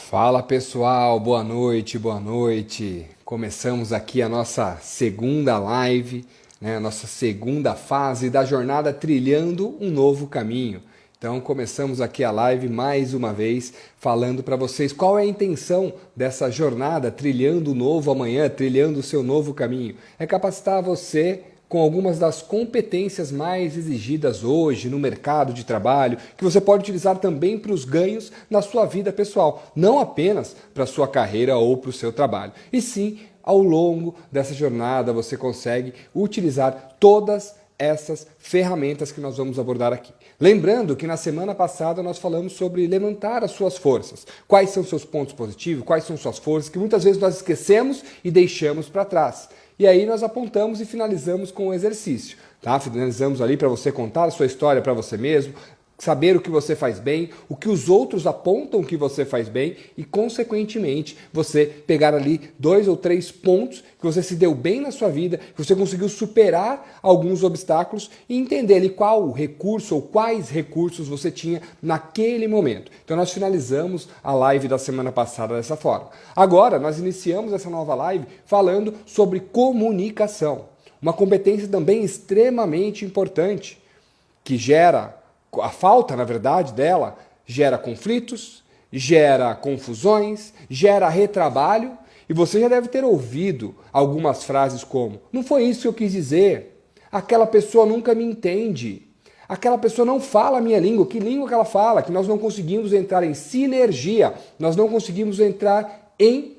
Fala pessoal, boa noite, boa noite. Começamos aqui a nossa segunda live, a nossa segunda fase da jornada Trilhando um Novo Caminho. Então começamos aqui a live mais uma vez falando para vocês qual é a intenção dessa jornada Trilhando o Novo Amanhã, trilhando o seu novo caminho. É capacitar você com algumas das competências mais exigidas hoje no mercado de trabalho, que você pode utilizar também para os ganhos na sua vida pessoal, não apenas para a sua carreira ou para o seu trabalho. E sim, ao longo dessa jornada você consegue utilizar todas essas ferramentas que nós vamos abordar aqui. Lembrando que na semana passada nós falamos sobre levantar as suas forças. Quais são seus pontos positivos, quais são suas forças, que muitas vezes nós esquecemos e deixamos para trás. E aí nós apontamos e finalizamos com o exercício, tá? Finalizamos ali para você contar a sua história para você mesmo, saber o que você faz bem, o que os outros apontam que você faz bem e, consequentemente, você pegar ali 2 ou 3 pontos que você se deu bem na sua vida, que você conseguiu superar alguns obstáculos e entender ali qual recurso ou quais recursos você tinha naquele momento. Então nós finalizamos a live da semana passada dessa forma. Agora nós iniciamos essa nova live falando sobre comunicação, uma competência também extremamente importante que gera a falta, na verdade, dela gera conflitos, gera confusões, gera retrabalho. E você já deve ter ouvido algumas frases como: não foi isso que eu quis dizer, aquela pessoa nunca me entende, aquela pessoa não fala a minha língua, que língua que ela fala? Que nós não conseguimos entrar em sinergia, nós não conseguimos entrar em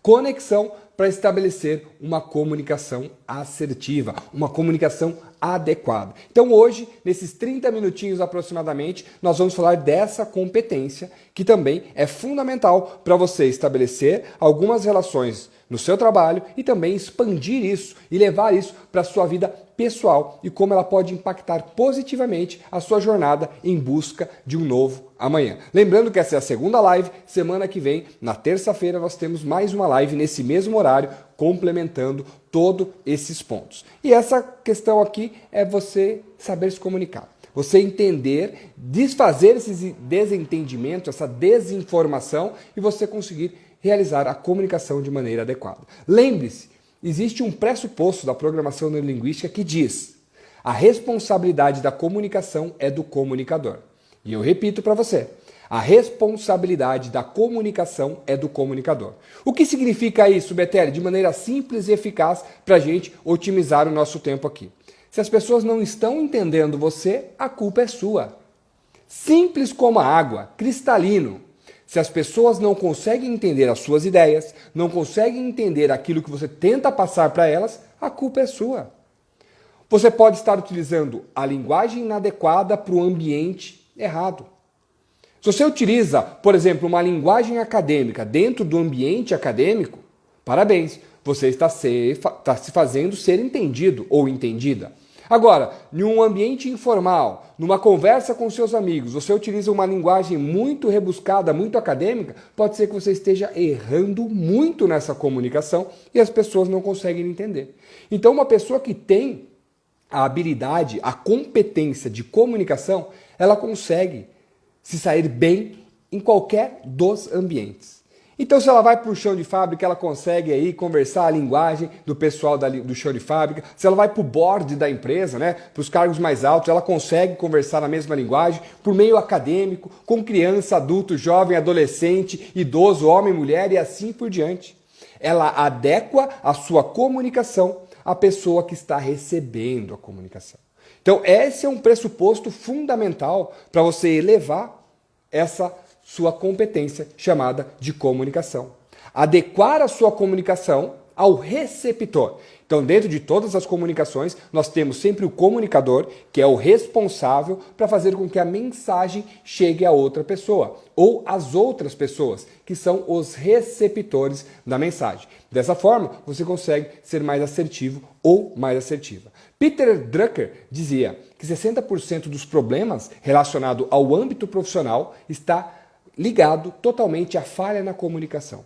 conexão para estabelecer uma comunicação assertiva, uma comunicação adequada. Então hoje, nesses 30 minutinhos aproximadamente, nós vamos falar dessa competência que também é fundamental para você estabelecer algumas relações no seu trabalho e também expandir isso e levar isso para a sua vida pessoal e como ela pode impactar positivamente a sua jornada em busca de um novo amanhã. Lembrando que essa é a segunda live, semana que vem, na terça-feira, nós temos mais uma live nesse mesmo horário, complementando todos esses pontos. E essa questão aqui é você saber se comunicar. Você entender, desfazer esses desentendimentos, essa desinformação e você conseguir realizar a comunicação de maneira adequada. Lembre-se, existe um pressuposto da programação neurolinguística que diz: a responsabilidade da comunicação é do comunicador. E eu repito para você, a responsabilidade da comunicação é do comunicador. O que significa isso, Betelli? De maneira simples e eficaz para a gente otimizar o nosso tempo aqui. Se as pessoas não estão entendendo você, a culpa é sua. Simples como a água, cristalino. Se as pessoas não conseguem entender as suas ideias, não conseguem entender aquilo que você tenta passar para elas, a culpa é sua. Você pode estar utilizando a linguagem inadequada para o ambiente errado. Se você utiliza, por exemplo, uma linguagem acadêmica dentro do ambiente acadêmico, parabéns, você está se fazendo ser entendido ou entendida. Agora, em um ambiente informal, numa conversa com seus amigos, você utiliza uma linguagem muito rebuscada, muito acadêmica, pode ser que você esteja errando muito nessa comunicação e as pessoas não conseguem entender. Então, uma pessoa que tem a habilidade, a competência de comunicação, ela consegue se sair bem em qualquer dos ambientes. Então, se ela vai para o chão de fábrica, ela consegue aí conversar a linguagem do pessoal do chão de fábrica. Se ela vai para o board da empresa, para os cargos mais altos, ela consegue conversar na mesma linguagem, por meio acadêmico, com criança, adulto, jovem, adolescente, idoso, homem, mulher e assim por diante. Ela adequa a sua comunicação à pessoa que está recebendo a comunicação. Então, esse é um pressuposto fundamental para você elevar essa sua competência chamada de comunicação. Adequar a sua comunicação ao receptor. Então, dentro de todas as comunicações, nós temos sempre o comunicador, que é o responsável para fazer com que a mensagem chegue a outra pessoa, ou às outras pessoas, que são os receptores da mensagem. Dessa forma, você consegue ser mais assertivo ou mais assertiva. Peter Drucker dizia que 60% dos problemas relacionados ao âmbito profissional está ligado totalmente à falha na comunicação.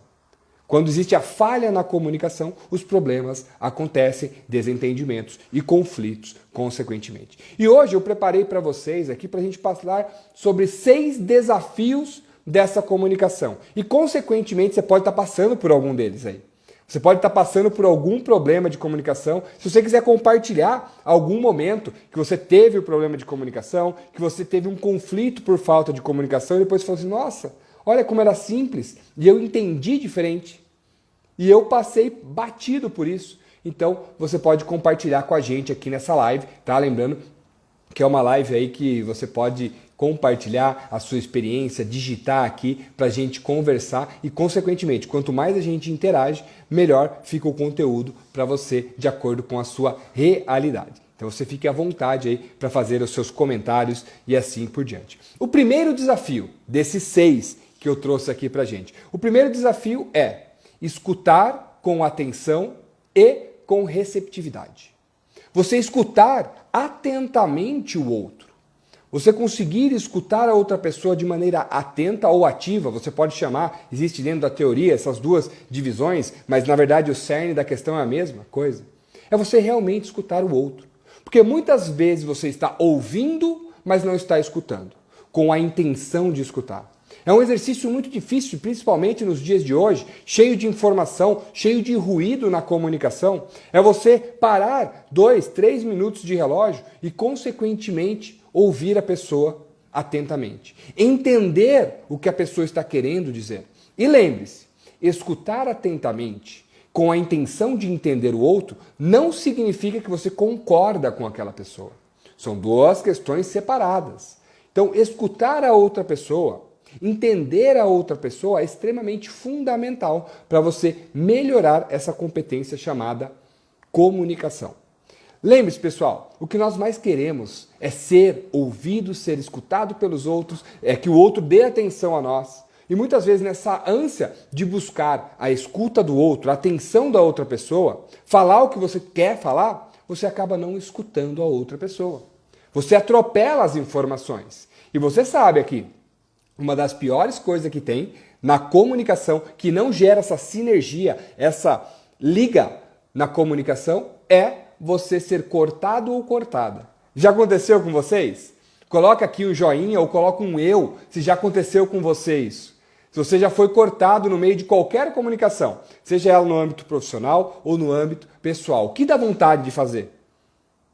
Quando existe a falha na comunicação, os problemas acontecem, desentendimentos e conflitos, consequentemente. E hoje eu preparei para vocês aqui para a gente falar sobre 6 desafios dessa comunicação. E, consequentemente, você pode estar passando por algum deles aí. Você pode estar passando por algum problema de comunicação. Se você quiser compartilhar algum momento que você teve o problema de comunicação, que você teve um conflito por falta de comunicação e depois falou assim, nossa, olha como era simples e eu entendi diferente. E eu passei batido por isso. Então, você pode compartilhar com a gente aqui nessa live, tá? Lembrando que é uma live aí que você pode compartilhar a sua experiência, digitar aqui para a gente conversar e, consequentemente, quanto mais a gente interage, melhor fica o conteúdo para você de acordo com a sua realidade. Então você fique à vontade aí para fazer os seus comentários e assim por diante. O primeiro desafio desses 6 que eu trouxe aqui para a gente. O primeiro desafio é escutar com atenção e com receptividade. Você escutar atentamente o outro. Você conseguir escutar a outra pessoa de maneira atenta ou ativa, você pode chamar, existe dentro da teoria essas duas divisões, mas na verdade o cerne da questão é a mesma coisa. É você realmente escutar o outro. Porque muitas vezes você está ouvindo, mas não está escutando, com a intenção de escutar. É um exercício muito difícil, principalmente nos dias de hoje, cheio de informação, cheio de ruído na comunicação. É você parar 2, 3 minutos de relógio e, consequentemente, ouvir a pessoa atentamente. Entender o que a pessoa está querendo dizer. E lembre-se, escutar atentamente com a intenção de entender o outro não significa que você concorda com aquela pessoa. São duas questões separadas. Então, escutar a outra pessoa, entender a outra pessoa é extremamente fundamental para você melhorar essa competência chamada comunicação. Lembre-se, pessoal, o que nós mais queremos é ser ouvido, ser escutado pelos outros, é que o outro dê atenção a nós. E muitas vezes nessa ânsia de buscar a escuta do outro, a atenção da outra pessoa, falar o que você quer falar, você acaba não escutando a outra pessoa. Você atropela as informações. E você sabe aqui, uma das piores coisas que tem na comunicação, que não gera essa sinergia, essa liga na comunicação, é você ser cortado ou cortada. Já aconteceu com vocês? Coloca aqui um joinha ou coloca um eu se já aconteceu com vocês. Se você já foi cortado no meio de qualquer comunicação, seja ela no âmbito profissional ou no âmbito pessoal. O que dá vontade de fazer?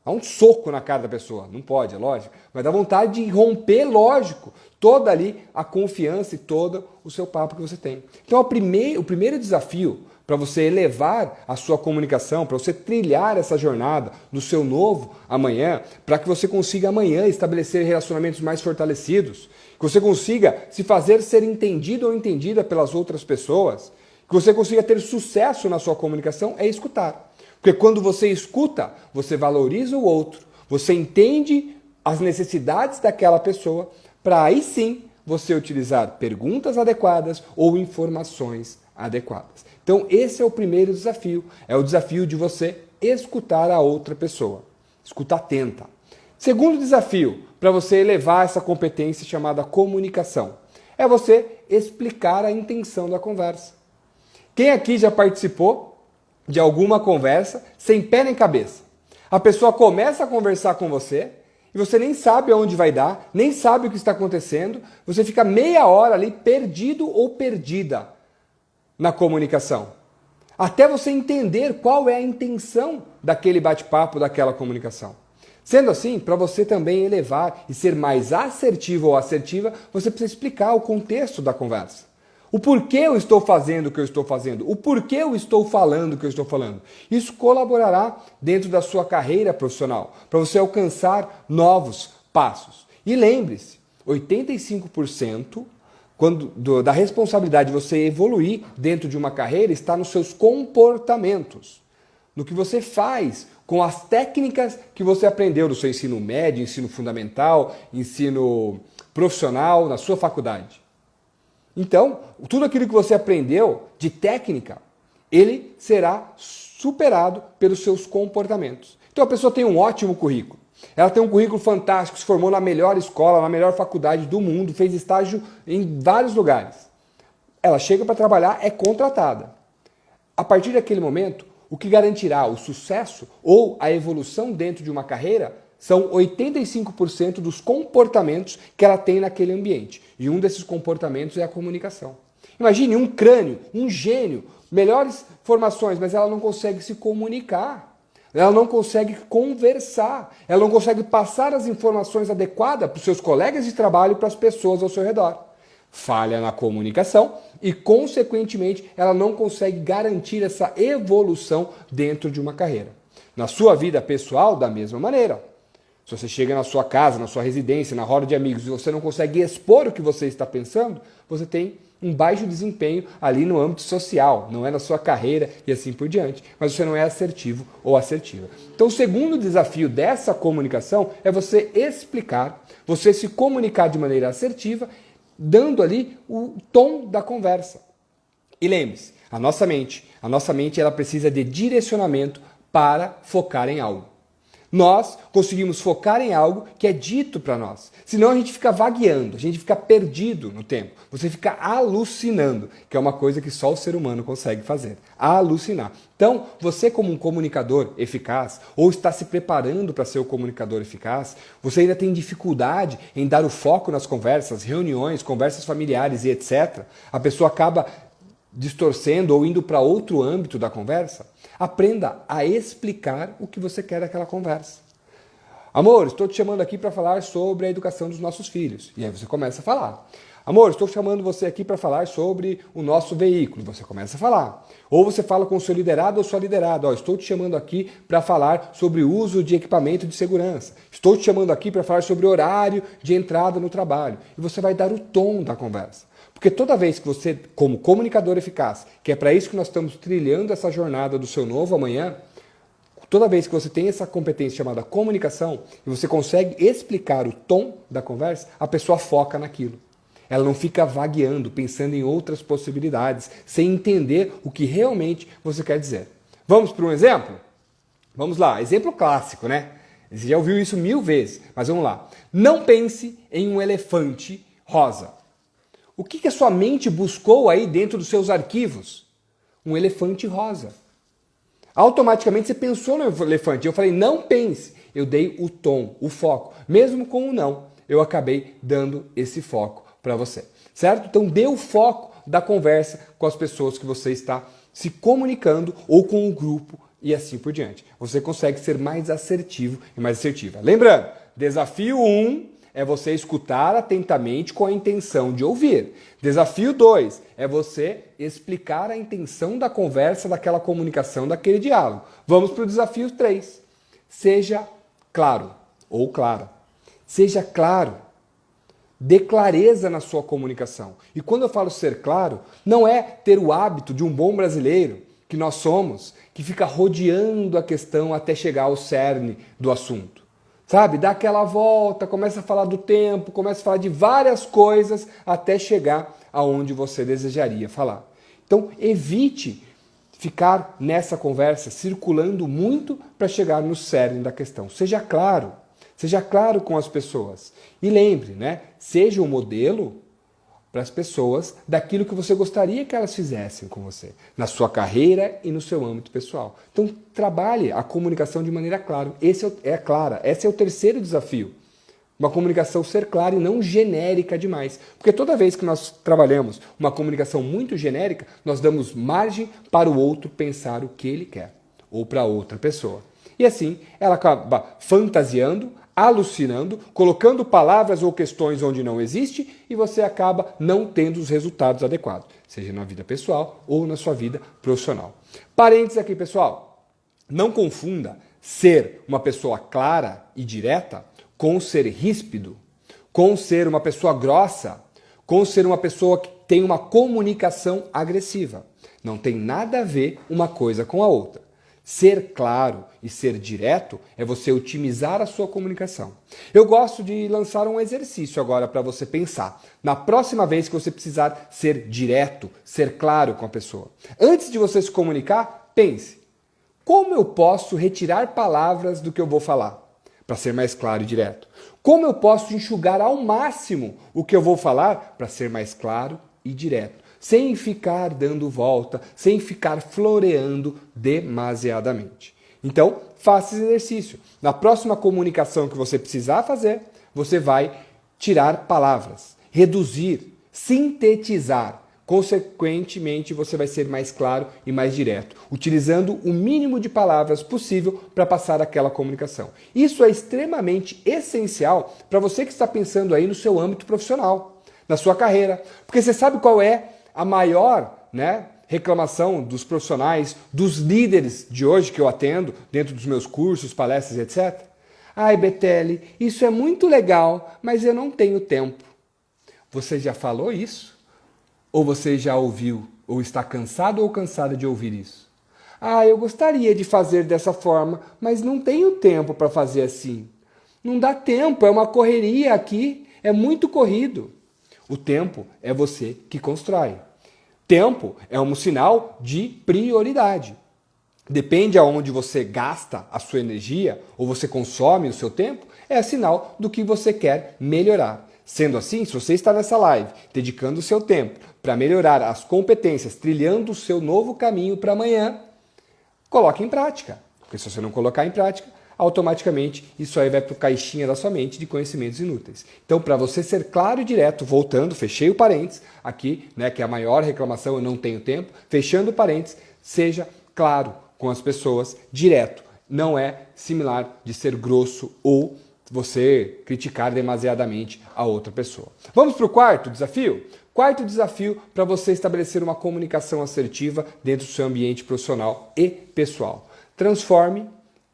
Dá um soco na cara da pessoa. Não pode, é lógico. Mas dá vontade de romper, lógico, toda ali a confiança e todo o seu papo que você tem. Então o primeiro desafio para você elevar a sua comunicação, para você trilhar essa jornada no seu novo amanhã, para que você consiga amanhã estabelecer relacionamentos mais fortalecidos, que você consiga se fazer ser entendido ou entendida pelas outras pessoas, que você consiga ter sucesso na sua comunicação, é escutar. Porque quando você escuta, você valoriza o outro, você entende as necessidades daquela pessoa, para aí sim você utilizar perguntas adequadas ou informações adequadas. Então esse é o primeiro desafio, é o desafio de você escutar a outra pessoa, escuta atenta. Segundo desafio, para você elevar essa competência chamada comunicação, é você explicar a intenção da conversa. Quem aqui já participou de alguma conversa sem pé nem cabeça? A pessoa começa a conversar com você e você nem sabe aonde vai dar, nem sabe o que está acontecendo, você fica meia hora ali perdido ou perdida na comunicação. Até você entender qual é a intenção daquele bate-papo, daquela comunicação. Sendo assim, para você também elevar e ser mais assertivo ou assertiva, você precisa explicar o contexto da conversa. O porquê eu estou fazendo o que eu estou fazendo, o porquê eu estou falando o que eu estou falando. Isso colaborará dentro da sua carreira profissional, para você alcançar novos passos. E lembre-se, 85% da responsabilidade de você evoluir dentro de uma carreira está nos seus comportamentos, no que você faz com as técnicas que você aprendeu no seu ensino médio, ensino fundamental, ensino profissional, na sua faculdade. Então, tudo aquilo que você aprendeu de técnica, ele será superado pelos seus comportamentos. Então a pessoa tem um ótimo currículo. Ela tem um currículo fantástico, se formou na melhor escola, na melhor faculdade do mundo, fez estágio em vários lugares. Ela chega para trabalhar, é contratada. A partir daquele momento, o que garantirá o sucesso ou a evolução dentro de uma carreira são 85% dos comportamentos que ela tem naquele ambiente. E um desses comportamentos é a comunicação. Imagine um crânio, um gênio, melhores formações, mas ela não consegue se comunicar. Ela não consegue conversar. Ela não consegue passar as informações adequadas para os seus colegas de trabalho e para as pessoas ao seu redor. Falha na comunicação e, consequentemente, ela não consegue garantir essa evolução dentro de uma carreira. Na sua vida pessoal, da mesma maneira. Se você chega na sua casa, na sua residência, na roda de amigos e você não consegue expor o que você está pensando, você tem um baixo desempenho ali no âmbito social, não é na sua carreira e assim por diante, mas você não é assertivo ou assertiva. Então o segundo desafio dessa comunicação é você explicar, você se comunicar de maneira assertiva, dando ali o tom da conversa. E lembre-se, a nossa mente ela precisa de direcionamento para focar em algo. Nós conseguimos focar em algo que é dito para nós. Senão a gente fica vagueando, a gente fica perdido no tempo. Você fica alucinando, que é uma coisa que só o ser humano consegue fazer. Alucinar. Então, você como um comunicador eficaz, ou está se preparando para ser o comunicador eficaz, você ainda tem dificuldade em dar o foco nas conversas, reuniões, conversas familiares e etc. A pessoa acaba distorcendo ou indo para outro âmbito da conversa. Aprenda a explicar o que você quer daquela conversa. Amor, estou te chamando aqui para falar sobre a educação dos nossos filhos. E aí você começa a falar. Amor, estou chamando você aqui para falar sobre o nosso veículo. Você começa a falar. Ou você fala com o seu liderado ou sua liderada. Estou te chamando aqui para falar sobre o uso de equipamento de segurança. Estou te chamando aqui para falar sobre o horário de entrada no trabalho. E você vai dar o tom da conversa. Porque toda vez que você, como comunicador eficaz, que é para isso que nós estamos trilhando essa jornada do seu novo amanhã, toda vez que você tem essa competência chamada comunicação e você consegue explicar o tom da conversa, a pessoa foca naquilo. Ela não fica vagueando, pensando em outras possibilidades, sem entender o que realmente você quer dizer. Vamos para um exemplo? Vamos lá, exemplo clássico, né? Você já ouviu isso 1000 vezes, mas vamos lá. Não pense em um elefante rosa. O que a sua mente buscou aí dentro dos seus arquivos? Um elefante rosa. Automaticamente você pensou no elefante. Eu falei, não pense. Eu dei o tom, o foco. Mesmo com o não, eu acabei dando esse foco para você. Certo? Então dê o foco da conversa com as pessoas que você está se comunicando ou com o grupo e assim por diante. Você consegue ser mais assertivo e mais assertiva. Lembrando, desafio 1 é você escutar atentamente com a intenção de ouvir. Desafio 2 é você explicar a intenção da conversa, daquela comunicação, daquele diálogo. Vamos para o desafio 3. Seja claro ou clara. Seja claro. Dê clareza na sua comunicação. E quando eu falo ser claro, não é ter o hábito de um bom brasileiro, que nós somos, que fica rodeando a questão até chegar ao cerne do assunto. Sabe? Dá aquela volta, começa a falar do tempo, começa a falar de várias coisas até chegar aonde você desejaria falar. Então, evite ficar nessa conversa circulando muito para chegar no cerne da questão. Seja claro com as pessoas. E lembre, né? Seja o modelo para as pessoas daquilo que você gostaria que elas fizessem com você, na sua carreira e no seu âmbito pessoal. Então, trabalhe a comunicação de maneira clara. Esse é o terceiro desafio. Uma comunicação ser clara e não genérica demais. Porque toda vez que nós trabalhamos uma comunicação muito genérica, nós damos margem para o outro pensar o que ele quer, ou para outra pessoa. E assim, ela acaba fantasiando, alucinando, colocando palavras ou questões onde não existe e você acaba não tendo os resultados adequados, seja na vida pessoal ou na sua vida profissional. Parênteses aqui, pessoal. Não confunda ser uma pessoa clara e direta com ser ríspido, com ser uma pessoa grossa, com ser uma pessoa que tem uma comunicação agressiva. Não tem nada a ver uma coisa com a outra. Ser claro e ser direto é você otimizar a sua comunicação. Eu gosto de lançar um exercício agora para você pensar. Na próxima vez que você precisar ser direto, ser claro com a pessoa. Antes de você se comunicar, pense. Como eu posso retirar palavras do que eu vou falar? Para ser mais claro e direto. Como eu posso enxugar ao máximo o que eu vou falar? Para ser mais claro e direto. Sem ficar dando volta, sem ficar floreando demasiadamente. Então, faça esse exercício. Na próxima comunicação que você precisar fazer, você vai tirar palavras, reduzir, sintetizar. Consequentemente, você vai ser mais claro e mais direto, utilizando o mínimo de palavras possível para passar aquela comunicação. Isso é extremamente essencial para você que está pensando aí no seu âmbito profissional, na sua carreira, porque você sabe qual é a maior, reclamação dos profissionais, dos líderes de hoje que eu atendo dentro dos meus cursos, palestras, etc. Ai, Betelli, isso é muito legal, mas eu não tenho tempo. Você já falou isso? Ou você já ouviu, ou está cansado ou cansada de ouvir isso? Ah, eu gostaria de fazer dessa forma, mas não tenho tempo para fazer assim. Não dá tempo, é uma correria aqui, é muito corrido. O tempo é você que constrói. Tempo é um sinal de prioridade. Depende aonde você gasta a sua energia ou você consome o seu tempo, é sinal do que você quer melhorar. Sendo assim, se você está nessa live, dedicando o seu tempo para melhorar as competências, trilhando o seu novo caminho para amanhã, coloque em prática. Porque se você não colocar em prática, automaticamente isso aí vai para o caixinha da sua mente de conhecimentos inúteis. Então, para você ser claro e direto, voltando, fechei o parênteses aqui, que é a maior reclamação, eu não tenho tempo, fechando o parênteses, seja claro com as pessoas, direto. Não é similar de ser grosso ou você criticar demasiadamente a outra pessoa. Vamos para o quarto desafio? Quarto desafio para você estabelecer uma comunicação assertiva dentro do seu ambiente profissional e pessoal. Transforme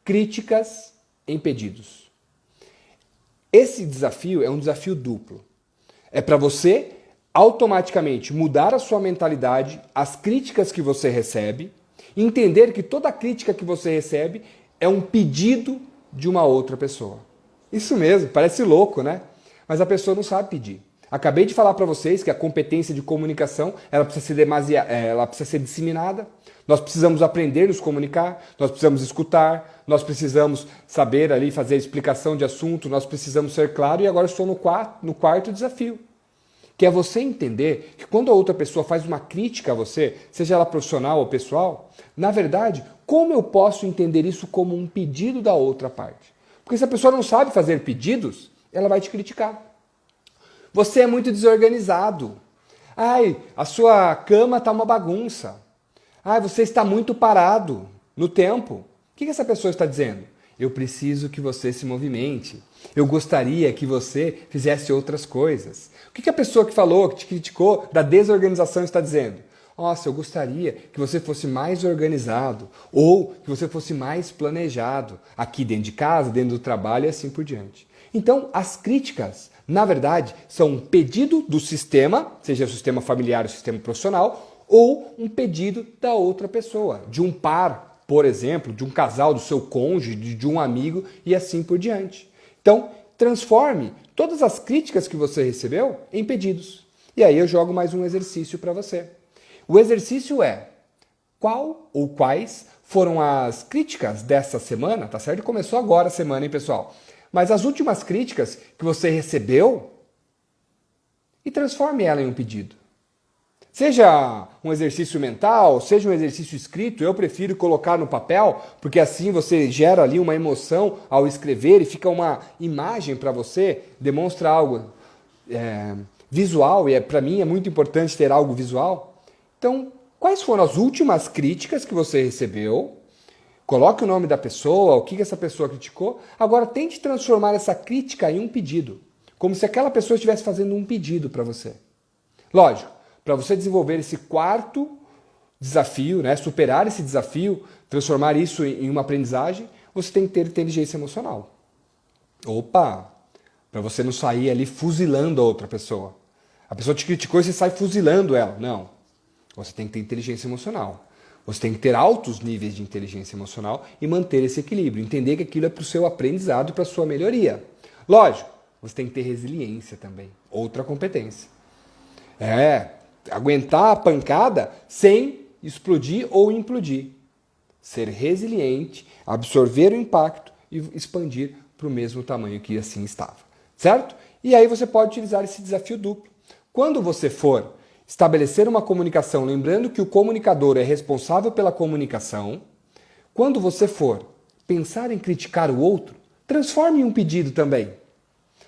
críticas em pedidos. Esse desafio é um desafio duplo. É para você automaticamente mudar a sua mentalidade, as críticas que você recebe, entender que toda crítica que você recebe é um pedido de uma outra pessoa. Isso mesmo, parece louco, né? Mas a pessoa não sabe pedir. Acabei de falar para vocês que a competência de comunicação ela precisa ser disseminada. Nós precisamos aprender a nos comunicar, nós precisamos escutar, nós precisamos saber ali fazer a explicação de assunto, nós precisamos ser claro. E agora estou no quarto desafio, que é você entender que quando a outra pessoa faz uma crítica a você, seja ela profissional ou pessoal, na verdade, como eu posso entender isso como um pedido da outra parte? Porque se a pessoa não sabe fazer pedidos, ela vai te criticar. Você é muito desorganizado. Ai, a sua cama está uma bagunça. Ai, você está muito parado no tempo. O que essa pessoa está dizendo? Eu preciso que você se movimente. Eu gostaria que você fizesse outras coisas. O que a pessoa que falou, que te criticou da desorganização está dizendo? Nossa, eu gostaria que você fosse mais organizado ou que você fosse mais planejado aqui dentro de casa, dentro do trabalho e assim por diante. Então, as críticas, na verdade, são um pedido do sistema, seja o sistema familiar ou o sistema profissional, ou um pedido da outra pessoa, de um par, por exemplo, de um casal, do seu cônjuge, de um amigo e assim por diante. Então, transforme todas as críticas que você recebeu em pedidos. E aí eu jogo mais um exercício para você. O exercício é: qual ou quais foram as críticas dessa semana? Tá certo? Começou agora a semana, hein, pessoal? Mas as últimas críticas que você recebeu e transforme ela em um pedido. Seja um exercício mental, seja um exercício escrito, eu prefiro colocar no papel, porque assim você gera ali uma emoção ao escrever e fica uma imagem para você, demonstra algo visual, e para mim é muito importante ter algo visual. Então, quais foram as últimas críticas que você recebeu? Coloque o nome da pessoa, o que essa pessoa criticou. Agora, tente transformar essa crítica em um pedido. Como se aquela pessoa estivesse fazendo um pedido para você. Lógico, para você desenvolver esse quarto desafio, superar esse desafio, transformar isso em uma aprendizagem, você tem que ter inteligência emocional. Opa! Para você não sair ali fuzilando a outra pessoa. A pessoa te criticou e você sai fuzilando ela. Não. Você tem que ter inteligência emocional. Você tem que ter altos níveis de inteligência emocional e manter esse equilíbrio. Entender que aquilo é para o seu aprendizado e para a sua melhoria. Lógico, você tem que ter resiliência também. Outra competência. Aguentar a pancada sem explodir ou implodir. Ser resiliente, absorver o impacto e expandir para o mesmo tamanho que assim estava. Certo? E aí você pode utilizar esse desafio duplo. Quando você for estabelecer uma comunicação, lembrando que o comunicador é responsável pela comunicação, quando você for pensar em criticar o outro, transforme em um pedido também.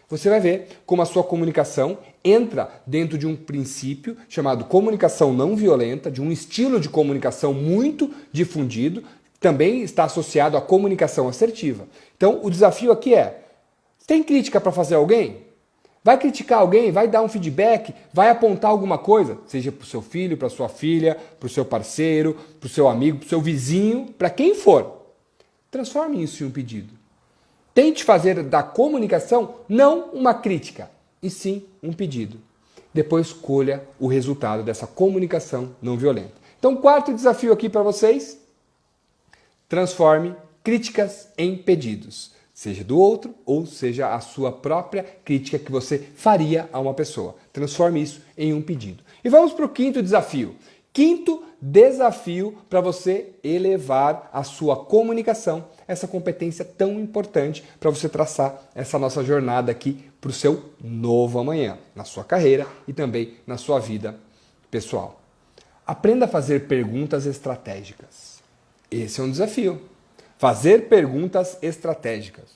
Você vai ver como a sua comunicação entra dentro de um princípio chamado comunicação não violenta, de um estilo de comunicação muito difundido, também está associado à comunicação assertiva. Então, o desafio aqui é: tem crítica para fazer alguém? Vai criticar alguém, vai dar um feedback, vai apontar alguma coisa, seja para o seu filho, para sua filha, para o seu parceiro, para o seu amigo, para o seu vizinho, para quem for. Transforme isso em um pedido. Tente fazer da comunicação não uma crítica, e sim um pedido. Depois colha o resultado dessa comunicação não violenta. Então, quarto desafio aqui para vocês: transforme críticas em pedidos. Seja do outro ou seja a sua própria crítica que você faria a uma pessoa. Transforme isso em um pedido. E vamos para o quinto desafio. Quinto desafio para você elevar a sua comunicação, essa competência tão importante para você traçar essa nossa jornada aqui para o seu novo amanhã, na sua carreira e também na sua vida pessoal. Aprenda a fazer perguntas estratégicas. Esse é um desafio. Fazer perguntas estratégicas.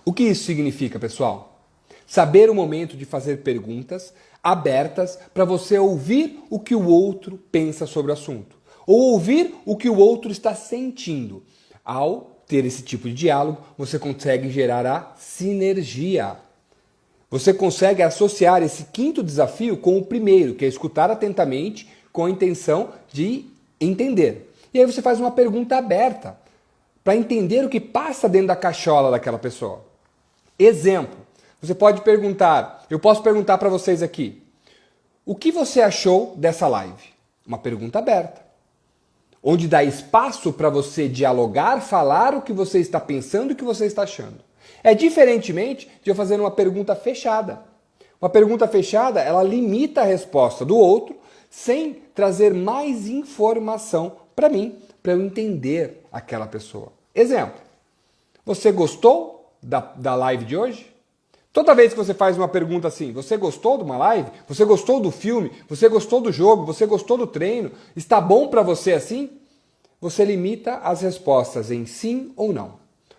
O que isso significa, pessoal? Saber o momento de fazer perguntas abertas para você ouvir o que o outro pensa sobre o assunto, ou ouvir o que o outro está sentindo. Ao ter esse tipo de diálogo, você consegue gerar a sinergia. Você consegue associar esse quinto desafio com o primeiro, que é escutar atentamente com a intenção de entender. E aí você faz uma pergunta aberta para entender o que passa dentro da cachola daquela pessoa. Exemplo, você pode perguntar, eu posso perguntar para vocês aqui: o que você achou dessa live? Uma pergunta aberta, onde dá espaço para você dialogar, falar o que você está pensando e o que você está achando. É diferentemente de eu fazer uma pergunta fechada. Uma pergunta fechada, ela limita a resposta do outro sem trazer mais informação para mim, para eu entender aquela pessoa. Exemplo, você gostou da live de hoje? Toda vez que você faz uma pergunta assim, você gostou de uma live? Você gostou do filme? Você gostou do jogo? Você gostou do treino? Está bom para você assim? Você limita as respostas em sim ou não.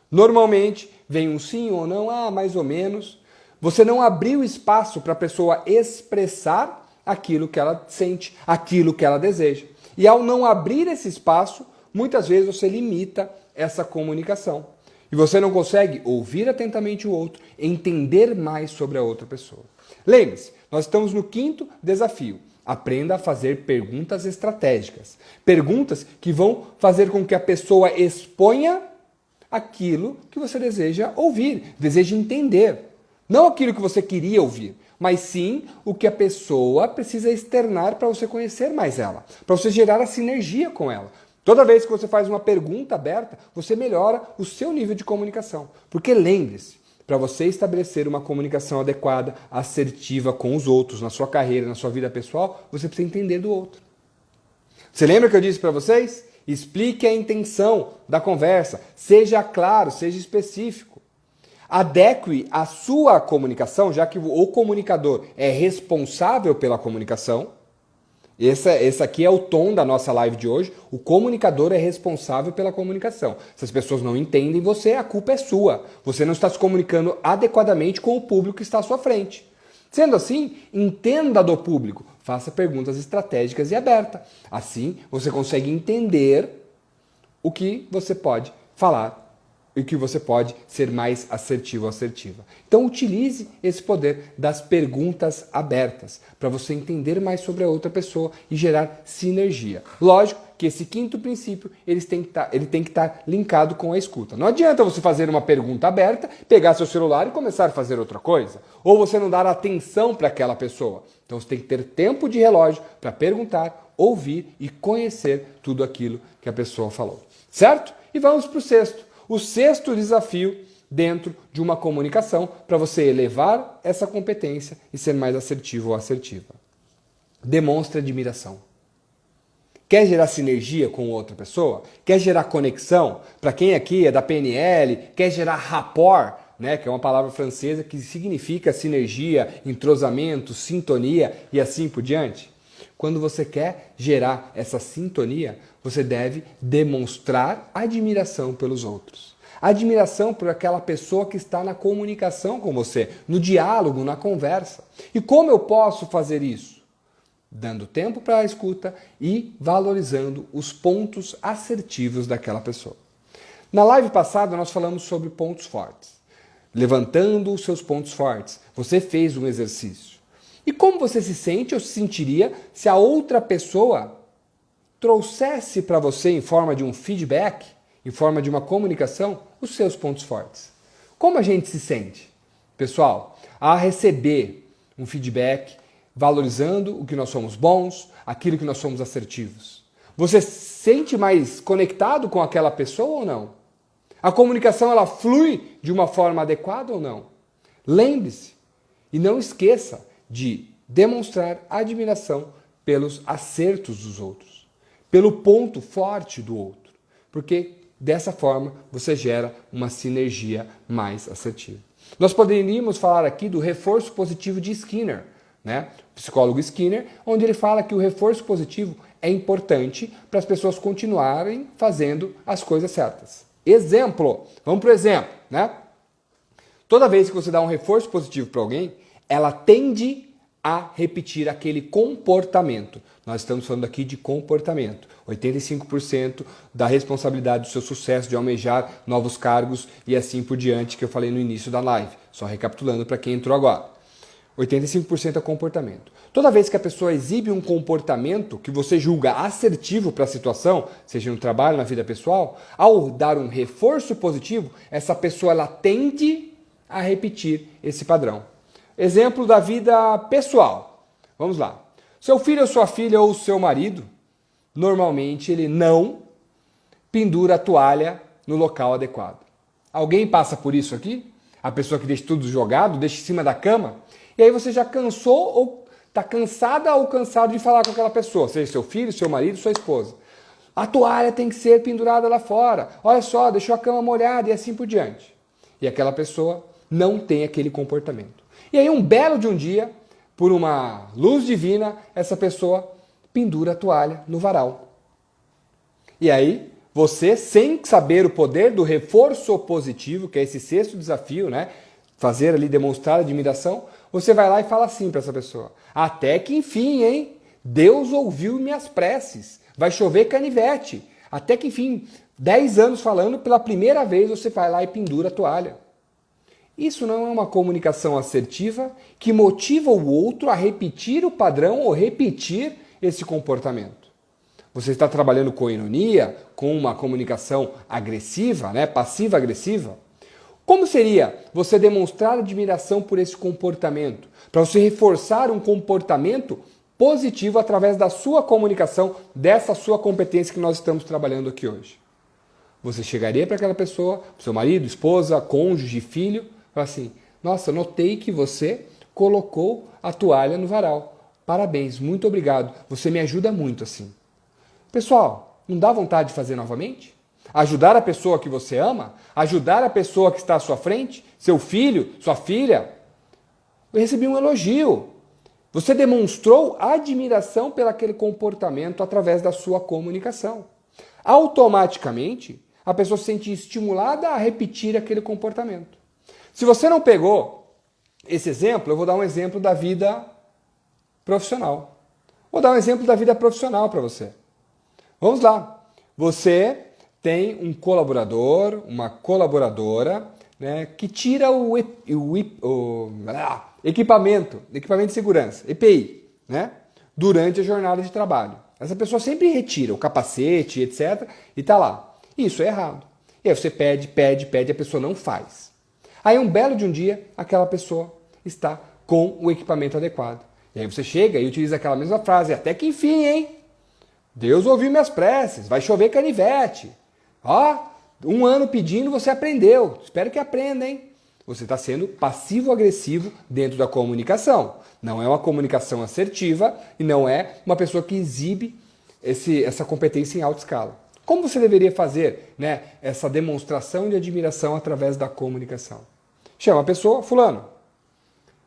Normalmente vem um sim ou não, mais ou menos. Você não abriu espaço para a pessoa expressar aquilo que ela sente, aquilo que ela deseja. E ao não abrir esse espaço, muitas vezes você limita essa comunicação. E você não consegue ouvir atentamente o outro, entender mais sobre a outra pessoa. Lembre-se, nós estamos no quinto desafio. Aprenda a fazer perguntas estratégicas. Perguntas que vão fazer com que a pessoa exponha aquilo que você deseja ouvir, deseja entender. Não aquilo que você queria ouvir, mas sim o que a pessoa precisa externar para você conhecer mais ela, para você gerar a sinergia com ela. Toda vez que você faz uma pergunta aberta, você melhora o seu nível de comunicação. Porque lembre-se, para você estabelecer uma comunicação adequada, assertiva com os outros, na sua carreira, na sua vida pessoal, você precisa entender do outro. Você lembra que eu disse para vocês? Explique a intenção da conversa, seja claro, seja específico. Adeque a sua comunicação, já que o comunicador é responsável pela comunicação. Esse aqui é o tom da nossa live de hoje. O comunicador é responsável pela comunicação. Se as pessoas não entendem você, a culpa é sua. Você não está se comunicando adequadamente com o público que está à sua frente. Sendo assim, entenda do público. Faça perguntas estratégicas e abertas. Assim, você consegue entender o que você pode falar e que você pode ser mais assertivo ou assertiva. Então utilize esse poder das perguntas abertas para você entender mais sobre a outra pessoa e gerar sinergia. Lógico que esse quinto princípio ele tem que estar linkado com a escuta. Não adianta você fazer uma pergunta aberta, pegar seu celular e começar a fazer outra coisa. Ou você não dar atenção para aquela pessoa. Então você tem que ter tempo de relógio para perguntar, ouvir e conhecer tudo aquilo que a pessoa falou. Certo? E vamos para o sexto. O sexto desafio dentro de uma comunicação para você elevar essa competência e ser mais assertivo ou assertiva. Demonstre admiração. Quer gerar sinergia com outra pessoa? Quer gerar conexão? Para quem aqui é da PNL, quer gerar rapport, né, que é uma palavra francesa que significa sinergia, entrosamento, sintonia e assim por diante? quando você quer gerar essa sintonia, você deve demonstrar admiração pelos outros. Admiração por aquela pessoa que está na comunicação com você, no diálogo, na conversa. E como eu posso fazer isso? Dando tempo para a escuta e valorizando os pontos assertivos daquela pessoa. Na live passada nós falamos sobre pontos fortes. Levantando os seus pontos fortes. Você fez um exercício. E como você se sente ou se sentiria se a outra pessoa trouxesse para você em forma de um feedback, em forma de uma comunicação, os seus pontos fortes? Como a gente se sente? Pessoal, a receber um feedback valorizando o que nós somos bons, aquilo que nós somos assertivos. Você se sente mais conectado com aquela pessoa ou não? A comunicação ela flui de uma forma adequada ou não? Lembre-se e não esqueça de demonstrar admiração pelos acertos dos outros, pelo ponto forte do outro, porque dessa forma você gera uma sinergia mais assertiva. Nós poderíamos falar aqui do reforço positivo de Skinner, né? O psicólogo Skinner, onde ele fala que o reforço positivo é importante para as pessoas continuarem fazendo as coisas certas. Exemplo, vamos para o exemplo, né? Toda vez que você dá um reforço positivo para alguém, ela tende a repetir aquele comportamento. Nós estamos falando aqui de comportamento. 85% da responsabilidade do seu sucesso de almejar novos cargos e assim por diante, que eu falei no início da live. Só recapitulando para quem entrou agora. 85% é comportamento. Toda vez que a pessoa exibe um comportamento que você julga assertivo para a situação, seja no trabalho, na vida pessoal, ao dar um reforço positivo, essa pessoa ela tende a repetir esse padrão. Exemplo da vida pessoal. Vamos lá. Seu filho ou sua filha ou seu marido, normalmente ele não pendura a toalha no local adequado. Alguém passa por isso aqui? A pessoa que deixa tudo jogado, deixa em cima da cama? E aí você já cansou ou está cansada ou cansado de falar com aquela pessoa, seja seu filho, seu marido, sua esposa. A toalha tem que ser pendurada lá fora. Olha só, deixou a cama molhada e assim por diante. E aquela pessoa não tem aquele comportamento. E aí um belo de um dia, por uma luz divina, essa pessoa pendura a toalha no varal. E aí você, sem saber o poder do reforço positivo, que é esse sexto desafio, né? Fazer ali, demonstrar admiração, você vai lá e fala assim para essa pessoa: até que enfim, hein? Deus ouviu minhas preces. Vai chover canivete. Até que enfim, 10 anos falando, pela primeira vez você vai lá e pendura a toalha. Isso não é uma comunicação assertiva que motiva o outro a repetir o padrão ou repetir esse comportamento. Você está trabalhando com ironia, com uma comunicação agressiva, né? Passiva-agressiva. Como seria você demonstrar admiração por esse comportamento? Para você reforçar um comportamento positivo através da sua comunicação, dessa sua competência que nós estamos trabalhando aqui hoje. Você chegaria para aquela pessoa, seu marido, esposa, cônjuge, filho, e fala assim: nossa, notei que você colocou a toalha no varal. Parabéns, muito obrigado. Você me ajuda muito assim. Pessoal, não dá vontade de fazer novamente? Ajudar a pessoa que você ama? Ajudar a pessoa que está à sua frente? Seu filho? Sua filha? Eu recebi um elogio. Você demonstrou admiração pelo aquele comportamento através da sua comunicação. Automaticamente, a pessoa se sente estimulada a repetir aquele comportamento. Se você não pegou esse exemplo, eu vou dar um exemplo da vida profissional. Vou dar um exemplo da vida profissional para você. Vamos lá. Você tem um colaborador, uma colaboradora, né, que tira o equipamento de segurança, EPI, né, durante a jornada de trabalho. Essa pessoa sempre retira o capacete, etc. e está lá. Isso é errado. E aí você pede, a pessoa não faz. Aí um belo de um dia, aquela pessoa está com o equipamento adequado. E aí você chega e utiliza aquela mesma frase: até que enfim, hein? Deus ouviu minhas preces, vai chover canivete. Ó, 1 ano pedindo, você aprendeu. Espero que aprenda, hein? Você está sendo passivo-agressivo dentro da comunicação. Não é uma comunicação assertiva e não é uma pessoa que exibe essa competência em alta escala. Como você deveria fazer, né, essa demonstração de admiração através da comunicação? Chama a pessoa: fulano,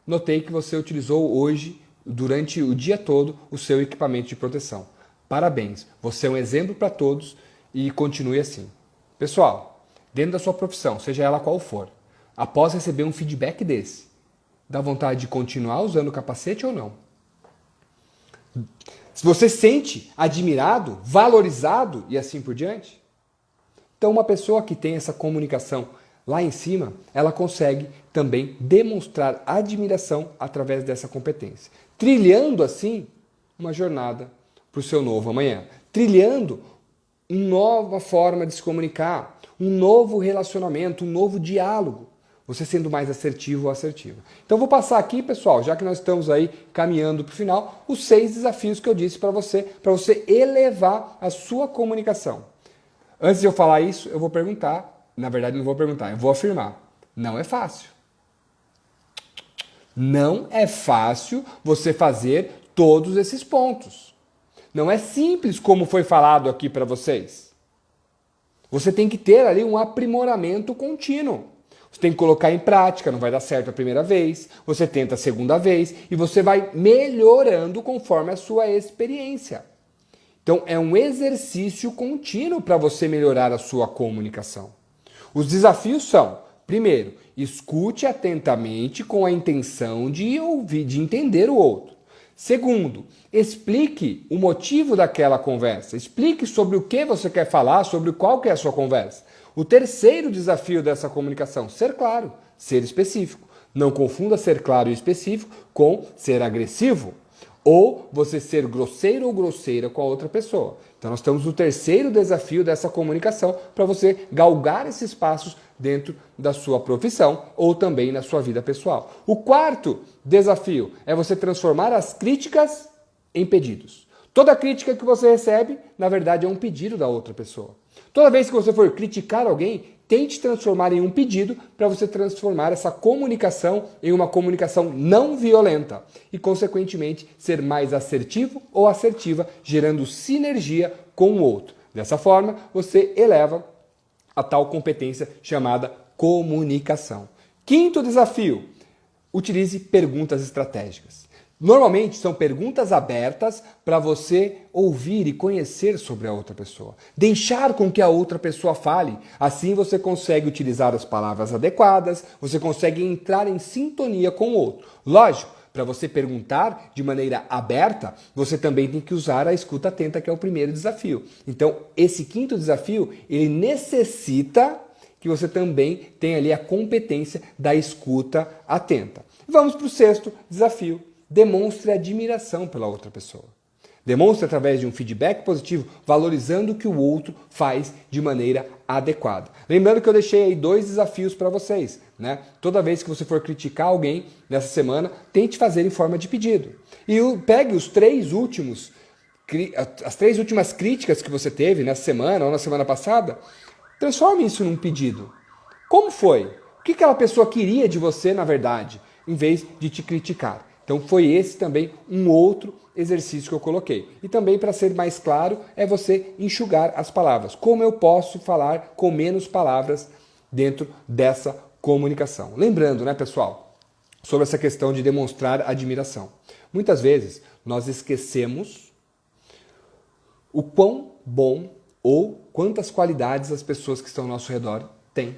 notei que você utilizou hoje durante o dia todo o seu equipamento de proteção. Parabéns, você é um exemplo para todos e continue assim. Pessoal, dentro da sua profissão, seja ela qual for, após receber um feedback desse, dá vontade de continuar usando o capacete ou não? Se você se sente admirado, valorizado e assim por diante? Então, uma pessoa que tem essa comunicação lá em cima, ela consegue também demonstrar admiração através dessa competência, trilhando assim uma jornada para o seu novo amanhã, trilhando uma nova forma de se comunicar, um novo relacionamento, um novo diálogo, você sendo mais assertivo ou assertiva. Então vou passar aqui, pessoal, já que nós estamos aí caminhando para o final, os 6 desafios que eu disse para você elevar a sua comunicação. Antes de eu falar isso, eu vou perguntar, na verdade não vou perguntar, eu vou afirmar, não é fácil. Não é fácil você fazer todos esses pontos. Não é simples como foi falado aqui para vocês. Você tem que ter ali um aprimoramento contínuo. Você tem que colocar em prática, não vai dar certo a primeira vez, você tenta a segunda vez e você vai melhorando conforme a sua experiência. Então é um exercício contínuo para você melhorar a sua comunicação. Os desafios são, primeiro, escute atentamente com a intenção de ouvir, de entender o outro. Segundo, explique o motivo daquela conversa. Explique sobre o que você quer falar, sobre qual que é a sua conversa. O terceiro desafio dessa comunicação, ser claro, ser específico. Não confunda ser claro e específico com ser agressivo ou você ser grosseiro ou grosseira com a outra pessoa. Então nós estamos no terceiro desafio dessa comunicação para você galgar esses passos dentro da sua profissão ou também na sua vida pessoal. O quarto desafio é você transformar as críticas em pedidos. Toda crítica que você recebe, na verdade, é um pedido da outra pessoa. Toda vez que você for criticar alguém, tente transformar em um pedido para você transformar essa comunicação em uma comunicação não violenta e, consequentemente, ser mais assertivo ou assertiva, gerando sinergia com o outro. Dessa forma, você eleva a tal competência chamada comunicação. Quinto desafio, utilize perguntas estratégicas. Normalmente são perguntas abertas para você ouvir e conhecer sobre a outra pessoa. Deixar com que a outra pessoa fale. Assim você consegue utilizar as palavras adequadas, você consegue entrar em sintonia com o outro. Lógico, para você perguntar de maneira aberta, você também tem que usar a escuta atenta, que é o primeiro desafio. Então, esse quinto desafio, ele necessita que você também tenha ali a competência da escuta atenta. Vamos para o sexto desafio. Demonstre admiração pela outra pessoa. Demonstre através de um feedback positivo, valorizando o que o outro faz de maneira adequada. Lembrando que eu deixei aí 2 desafios para vocês, né? Toda vez que você for criticar alguém nessa semana, tente fazer em forma de pedido. E pegue as 3 últimas críticas que você teve nessa semana ou na semana passada, transforme isso num pedido. Como foi? O que aquela pessoa queria de você, na verdade, em vez de te criticar? Então foi esse também um outro exercício que eu coloquei. E também, para ser mais claro, é você enxugar as palavras. Como eu posso falar com menos palavras dentro dessa comunicação? Lembrando, né, pessoal, sobre essa questão de demonstrar admiração. Muitas vezes nós esquecemos o quão bom ou quantas qualidades as pessoas que estão ao nosso redor têm.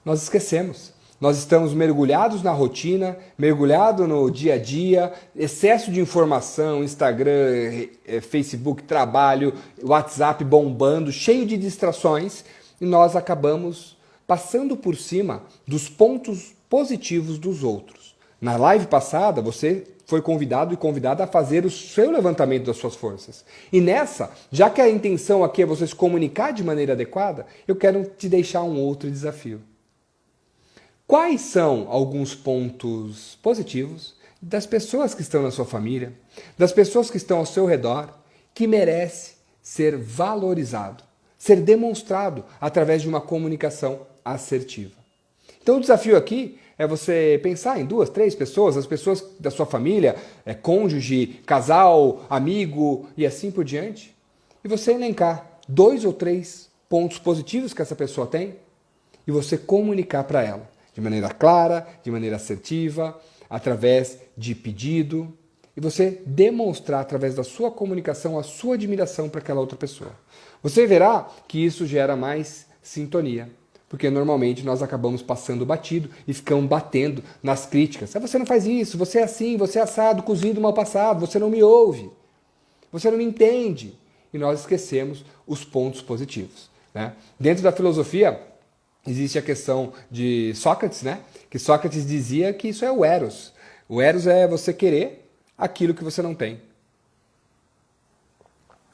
Nós esquecemos. Nós estamos mergulhados na rotina, mergulhados no dia a dia, excesso de informação, Instagram, Facebook, trabalho, WhatsApp bombando, cheio de distrações, e nós acabamos passando por cima dos pontos positivos dos outros. Na live passada, você foi convidado e convidada a fazer o seu levantamento das suas forças. E nessa, já que a intenção aqui é você se comunicar de maneira adequada, eu quero te deixar um outro desafio. Quais são alguns pontos positivos das pessoas que estão na sua família, das pessoas que estão ao seu redor, que merece ser valorizado, ser demonstrado através de uma comunicação assertiva? Então o desafio aqui é você pensar em 2, 3 pessoas, as pessoas da sua família, cônjuge, casal, amigo e assim por diante, e você elencar 2 ou 3 pontos positivos que essa pessoa tem e você comunicar para ela. De maneira clara, de maneira assertiva, através de pedido, e você demonstrar através da sua comunicação a sua admiração para aquela outra pessoa. Você verá que isso gera mais sintonia, porque normalmente nós acabamos passando batido e ficamos batendo nas críticas. Você não faz isso, você é assim, você é assado, cozido, mal passado, você não me ouve, você não me entende. E nós esquecemos os pontos positivos, né? Dentro da filosofia, existe a questão de Sócrates, né? Que Sócrates dizia que isso é o eros. O eros é você querer aquilo que você não tem.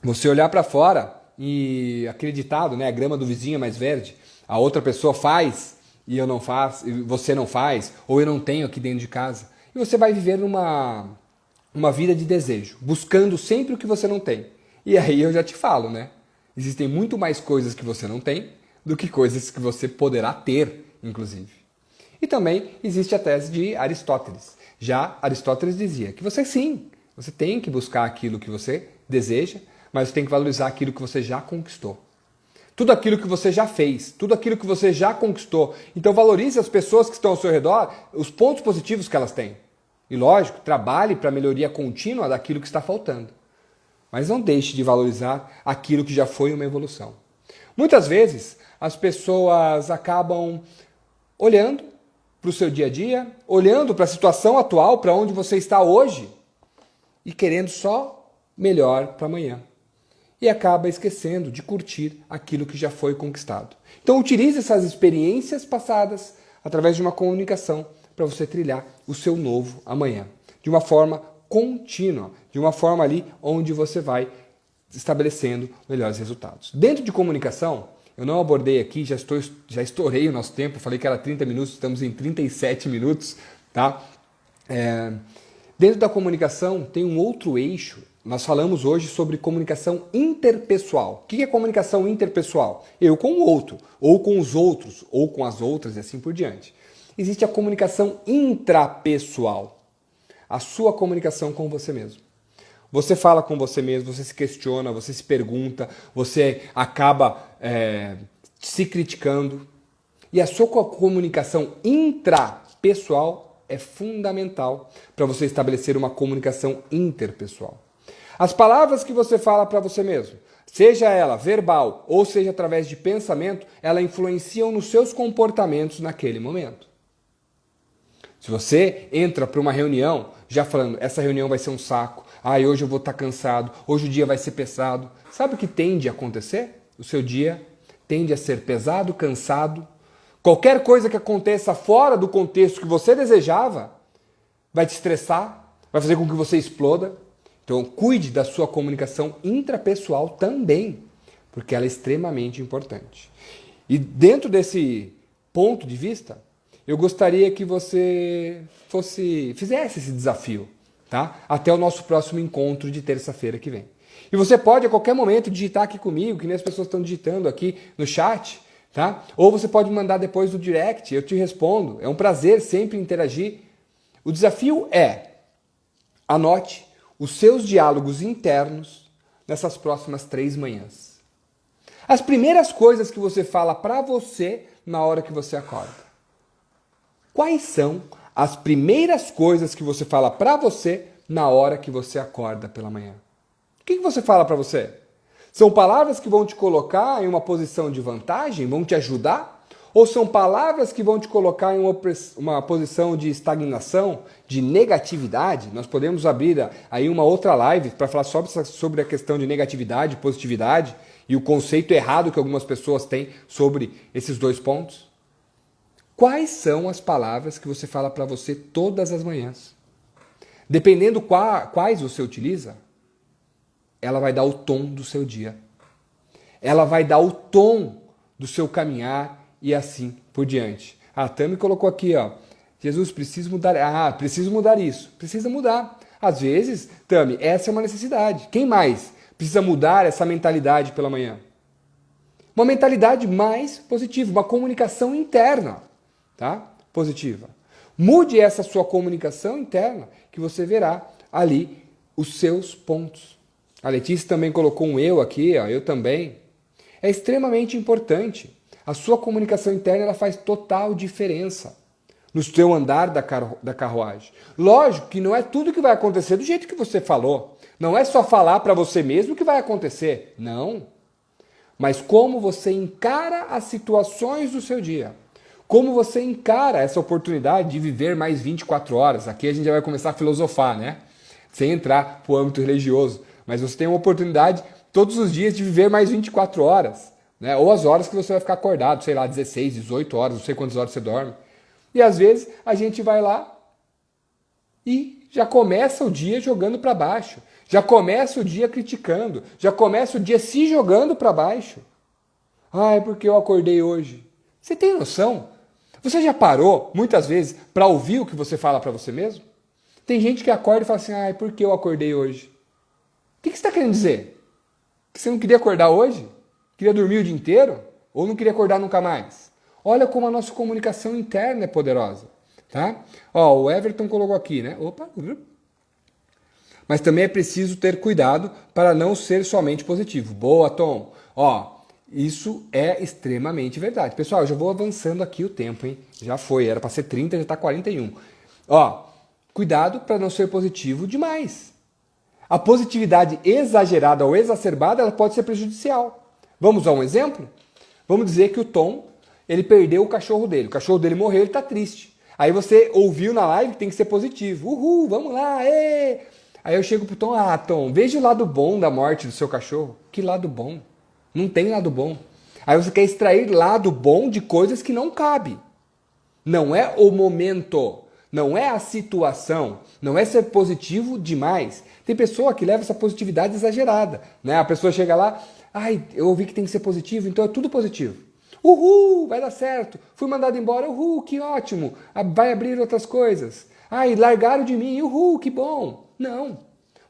Você olhar para fora e aquele ditado, né? A grama do vizinho é mais verde. A outra pessoa faz e eu não faço, e você não faz, ou eu não tenho aqui dentro de casa. E você vai viver uma vida de desejo, buscando sempre o que você não tem. E aí eu já te falo, né? Existem muito mais coisas que você não tem do que coisas que você poderá ter, inclusive. E também existe a tese de Aristóteles. Já Aristóteles dizia que você sim, você tem que buscar aquilo que você deseja, mas você tem que valorizar aquilo que você já conquistou. Tudo aquilo que você já fez, tudo aquilo que você já conquistou. Então valorize as pessoas que estão ao seu redor, os pontos positivos que elas têm. E lógico, trabalhe para a melhoria contínua daquilo que está faltando. Mas não deixe de valorizar aquilo que já foi uma evolução. Muitas vezes as pessoas acabam olhando para o seu dia a dia, olhando para a situação atual, para onde você está hoje, e querendo só melhor para amanhã. E acaba esquecendo de curtir aquilo que já foi conquistado. Então utilize essas experiências passadas através de uma comunicação para você trilhar o seu novo amanhã. De uma forma contínua, de uma forma ali onde você vai estabelecendo melhores resultados. Dentro de comunicação, eu não abordei aqui, já estourei o nosso tempo, falei que era 30 minutos, estamos em 37 minutos, tá? Dentro da comunicação tem um outro eixo. Nós falamos hoje sobre comunicação interpessoal. O que é comunicação interpessoal? Eu com o outro, ou com os outros, ou com as outras e assim por diante. Existe a comunicação intrapessoal, a sua comunicação com você mesmo. Você fala com você mesmo, você se questiona, você se pergunta, você acaba se criticando. E a sua comunicação intrapessoal é fundamental para você estabelecer uma comunicação interpessoal. As palavras que você fala para você mesmo, seja ela verbal ou seja através de pensamento, ela influenciam nos seus comportamentos naquele momento. Se você entra para uma reunião já falando, essa reunião vai ser um saco, hoje eu vou estar cansado, hoje o dia vai ser pesado, sabe o que tende a acontecer? O seu dia tende a ser pesado, cansado. Qualquer coisa que aconteça fora do contexto que você desejava vai te estressar, vai fazer com que você exploda. Então, cuide da sua comunicação intrapessoal também, porque ela é extremamente importante. E desse ponto de vista, eu gostaria que você fizesse esse desafio, tá? Até o nosso próximo encontro de terça-feira que vem. E você pode a qualquer momento digitar aqui comigo, que nem as pessoas estão digitando aqui no chat, tá? Ou você pode mandar depois no direct, eu te respondo. É um prazer sempre interagir. O desafio é: anote os seus diálogos internos nessas próximas 3 manhãs. As primeiras coisas que você fala para você na hora que você acorda. Quais são as primeiras coisas que você fala para você na hora que você acorda pela manhã? O que você fala para você? São palavras que vão te colocar em uma posição de vantagem, vão te ajudar? Ou são palavras que vão te colocar em uma posição de estagnação, de negatividade? Nós podemos abrir aí uma outra live para falar sobre a questão de negatividade, positividade e o conceito errado que algumas pessoas têm sobre esses dois pontos. Quais são as palavras que você fala para você todas as manhãs? Dependendo quais você utiliza, ela vai dar o tom do seu dia. Ela vai dar o tom do seu caminhar e assim por diante. A Tami colocou aqui, ó. Jesus, preciso mudar. Preciso mudar isso. Precisa mudar. Às vezes, Tami, essa é uma necessidade. Quem mais precisa mudar essa mentalidade pela manhã? Uma mentalidade mais positiva, uma comunicação interna, tá? Positiva. Mude essa sua comunicação interna que você verá ali os seus pontos. A Letícia também colocou um eu aqui, ó, eu também. É extremamente importante. A sua comunicação interna ela faz total diferença no seu andar da carruagem. Lógico que não é tudo que vai acontecer do jeito que você falou. Não é só falar para você mesmo que vai acontecer. Não. Mas como você encara as situações do seu dia. Como você encara essa oportunidade de viver mais 24 horas. Aqui a gente já vai começar a filosofar, né? Sem entrar para o âmbito religioso. Mas você tem uma oportunidade todos os dias de viver mais 24 horas. Né? Ou as horas que você vai ficar acordado, sei lá, 16, 18 horas, não sei quantas horas você dorme. E às vezes a gente vai lá e já começa o dia jogando para baixo. Já começa o dia criticando. Já começa o dia se jogando para baixo. Ah, é porque eu acordei hoje. Você tem noção? Você já parou, muitas vezes, para ouvir o que você fala para você mesmo? Tem gente que acorda e fala assim, ah, é porque eu acordei hoje. O que você está querendo dizer? Que você não queria acordar hoje? Queria dormir o dia inteiro? Ou não queria acordar nunca mais? Olha como a nossa comunicação interna é poderosa. Tá? Ó, o Everton colocou aqui, né? Opa! Mas também é preciso ter cuidado para não ser somente positivo. Boa, Tom! Ó, isso é extremamente verdade. Pessoal, eu já vou avançando aqui o tempo, hein? Já foi, era para ser 30, já está 41. Ó, cuidado para não ser positivo demais. A positividade exagerada ou exacerbada, ela pode ser prejudicial. Vamos a um exemplo? Vamos dizer que o Tom, ele perdeu o cachorro dele morreu, ele está triste. Aí você ouviu na live que tem que ser positivo. Uhul, vamos lá, ê! Aí eu chego pro Tom, ah, Tom, veja o lado bom da morte do seu cachorro. Que lado bom? Não tem lado bom. Aí você quer extrair lado bom de coisas que não cabe. Não é o momento, não é a situação, não é ser positivo demais. Tem pessoa que leva essa positividade exagerada, né? A pessoa chega lá, ai, eu ouvi que tem que ser positivo, então é tudo positivo. Uhul, vai dar certo. Fui mandado embora, uhul, que ótimo. Vai abrir outras coisas. Ai, largaram de mim, uhul, que bom. Não.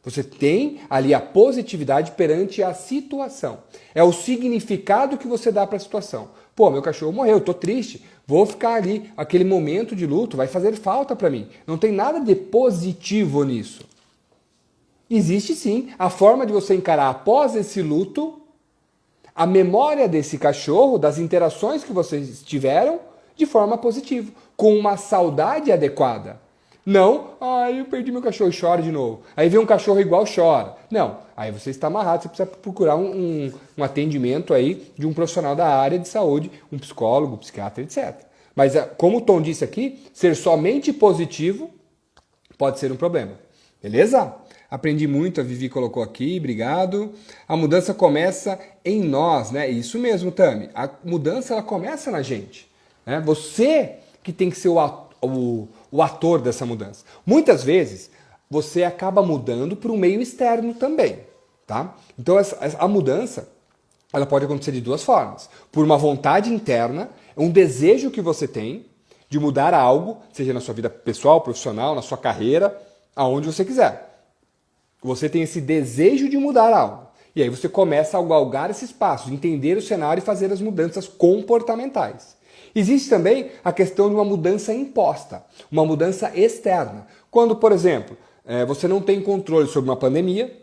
Você tem ali a positividade perante a situação. É o significado que você dá para a situação. Pô, meu cachorro morreu, tô triste. Vou ficar ali, aquele momento de luto vai fazer falta para mim. Não tem nada de positivo nisso. Existe sim a forma de você encarar após esse luto a memória desse cachorro, das interações que vocês tiveram, de forma positiva, com uma saudade adequada. Não, ai, eu perdi meu cachorro e chora de novo. Aí vem um cachorro igual, chora. Não, aí você está amarrado, você precisa procurar um atendimento aí de um profissional da área de saúde, um psicólogo, psiquiatra, etc. Mas como o Tom disse aqui, ser somente positivo pode ser um problema. Beleza? Aprendi muito, a Vivi colocou aqui, obrigado. A mudança começa em nós, né? Isso mesmo, Tami. A mudança, ela começa na gente. Né? Você que tem que ser o ator dessa mudança. Muitas vezes, você acaba mudando para o meio externo também, tá? Então, a mudança, ela pode acontecer de duas formas. Por uma vontade interna, um desejo que você tem de mudar algo, seja na sua vida pessoal, profissional, na sua carreira, aonde você quiser. Você tem esse desejo de mudar algo. E aí você começa a galgar esses passos, entender o cenário e fazer as mudanças comportamentais. Existe também a questão de uma mudança imposta, uma mudança externa. Quando, por exemplo, você não tem controle sobre uma pandemia,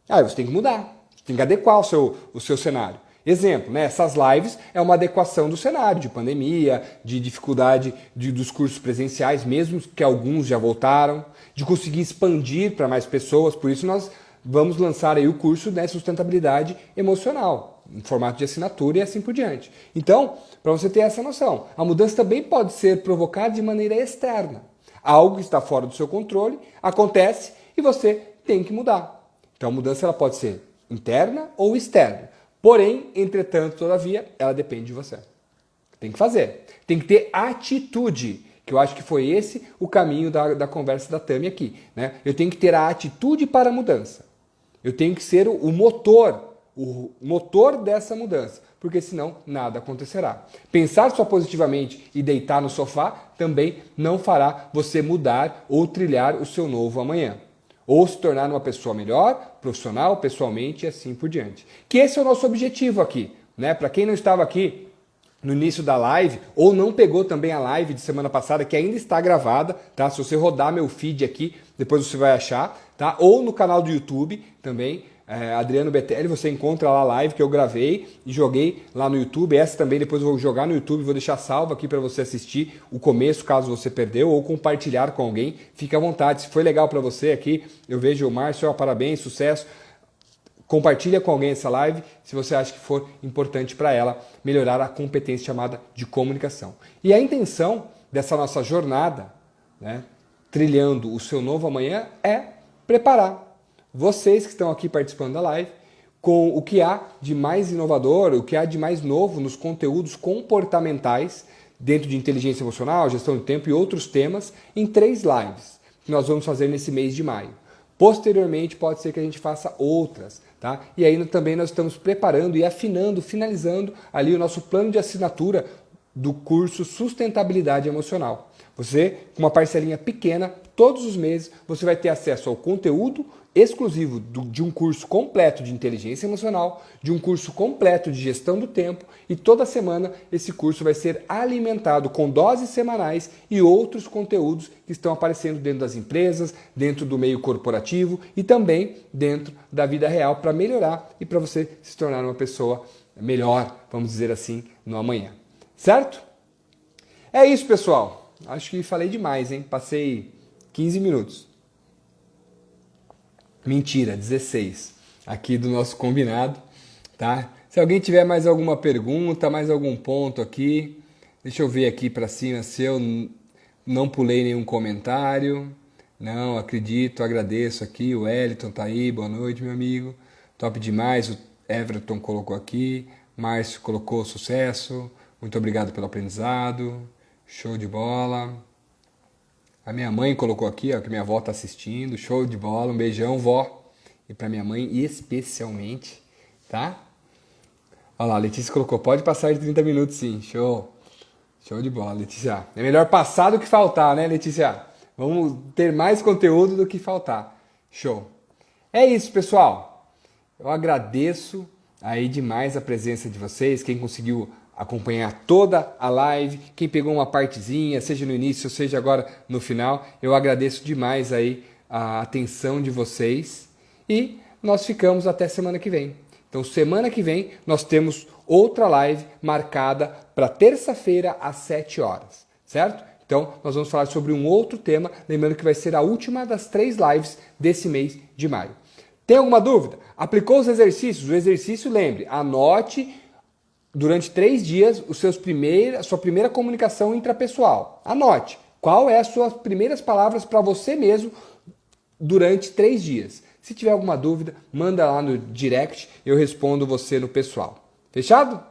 aí você tem que mudar, tem que adequar o seu cenário. Exemplo, né, essas lives é uma adequação do cenário de pandemia, de dificuldade dos cursos presenciais, mesmo que alguns já voltaram, de conseguir expandir para mais pessoas, por isso nós vamos lançar aí o curso de sustentabilidade emocional, em formato de assinatura e assim por diante. Então, para você ter essa noção, a mudança também pode ser provocada de maneira externa. Algo que está fora do seu controle, acontece e você tem que mudar. Então a mudança ela pode ser interna ou externa. Porém, entretanto, todavia, ela depende de você. Tem que fazer. Tem que ter atitude. Que eu acho que foi esse o caminho da conversa da Tami aqui. Né? Eu tenho que ter a atitude para a mudança. Eu tenho que ser o motor dessa mudança. Porque senão nada acontecerá. Pensar só positivamente e deitar no sofá também não fará você mudar ou trilhar o seu novo amanhã. Ou se tornar uma pessoa melhor, profissional, pessoalmente e assim por diante. Que esse é o nosso objetivo aqui. Né? Para quem não estava aqui no início da live, ou não pegou também a live de semana passada, que ainda está gravada, tá? Se você rodar meu feed aqui, depois você vai achar, tá? Ou no canal do YouTube também, Adriano Betelli, você encontra lá a live que eu gravei e joguei lá no YouTube. Essa também depois eu vou jogar no YouTube, vou deixar salvo aqui para você assistir o começo, caso você perdeu, ou compartilhar com alguém. Fique à vontade, se foi legal para você aqui, eu vejo o Márcio, parabéns, sucesso. Compartilha com alguém essa live, se você acha que for importante para ela melhorar a competência chamada de comunicação. E a intenção dessa nossa jornada, né, trilhando o seu novo amanhã, é preparar vocês que estão aqui participando da live com o que há de mais inovador, o que há de mais novo nos conteúdos comportamentais dentro de inteligência emocional, gestão de tempo e outros temas em 3 lives que nós vamos fazer nesse mês de maio. Posteriormente pode ser que a gente faça outras, tá? E aí também nós estamos preparando e afinando, finalizando ali o nosso plano de assinatura do curso Sustentabilidade Emocional. Você, com uma parcelinha pequena, todos os meses, você vai ter acesso ao conteúdo exclusivo de um curso completo de inteligência emocional, de um curso completo de gestão do tempo, e toda semana esse curso vai ser alimentado com doses semanais e outros conteúdos que estão aparecendo dentro das empresas, dentro do meio corporativo e também dentro da vida real para melhorar e para você se tornar uma pessoa melhor, vamos dizer assim, no amanhã. Certo? É isso, pessoal. Acho que falei demais, hein? Passei 15 minutos. Mentira, 16 aqui do nosso combinado, tá? Se alguém tiver mais alguma pergunta, mais algum ponto aqui, deixa eu ver aqui para cima se eu não pulei nenhum comentário. Não, acredito, agradeço aqui, o Wellington tá aí, boa noite, meu amigo. Top demais, o Everton colocou aqui, Márcio colocou sucesso, muito obrigado pelo aprendizado, show de bola. A minha mãe colocou aqui, ó, que minha avó tá assistindo, show de bola, um beijão, vó. E para minha mãe especialmente, tá? Olha lá, a Letícia colocou, pode passar de 30 minutos sim, show. Show de bola, Letícia. É melhor passar do que faltar, né, Letícia? Vamos ter mais conteúdo do que faltar. Show. É isso, pessoal. Eu agradeço aí demais a presença de vocês, quem conseguiu acompanhar toda a live, quem pegou uma partezinha, seja no início, seja agora no final, eu agradeço demais aí a atenção de vocês e nós ficamos até semana que vem. Então, semana que vem nós temos outra live marcada para terça-feira às 7 horas, certo? Então, nós vamos falar sobre um outro tema, lembrando que vai ser a última das 3 lives desse mês de maio. Tem alguma dúvida? Aplicou os exercícios? O exercício, lembre, anote durante 3 dias a sua primeira comunicação intrapessoal. Anote qual é as suas primeiras palavras para você mesmo durante 3 dias. Se tiver alguma dúvida, manda lá no direct, eu respondo você no pessoal. Fechado?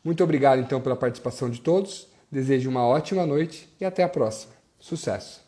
Muito obrigado então pela participação de todos. Desejo uma ótima noite e até a próxima. Sucesso!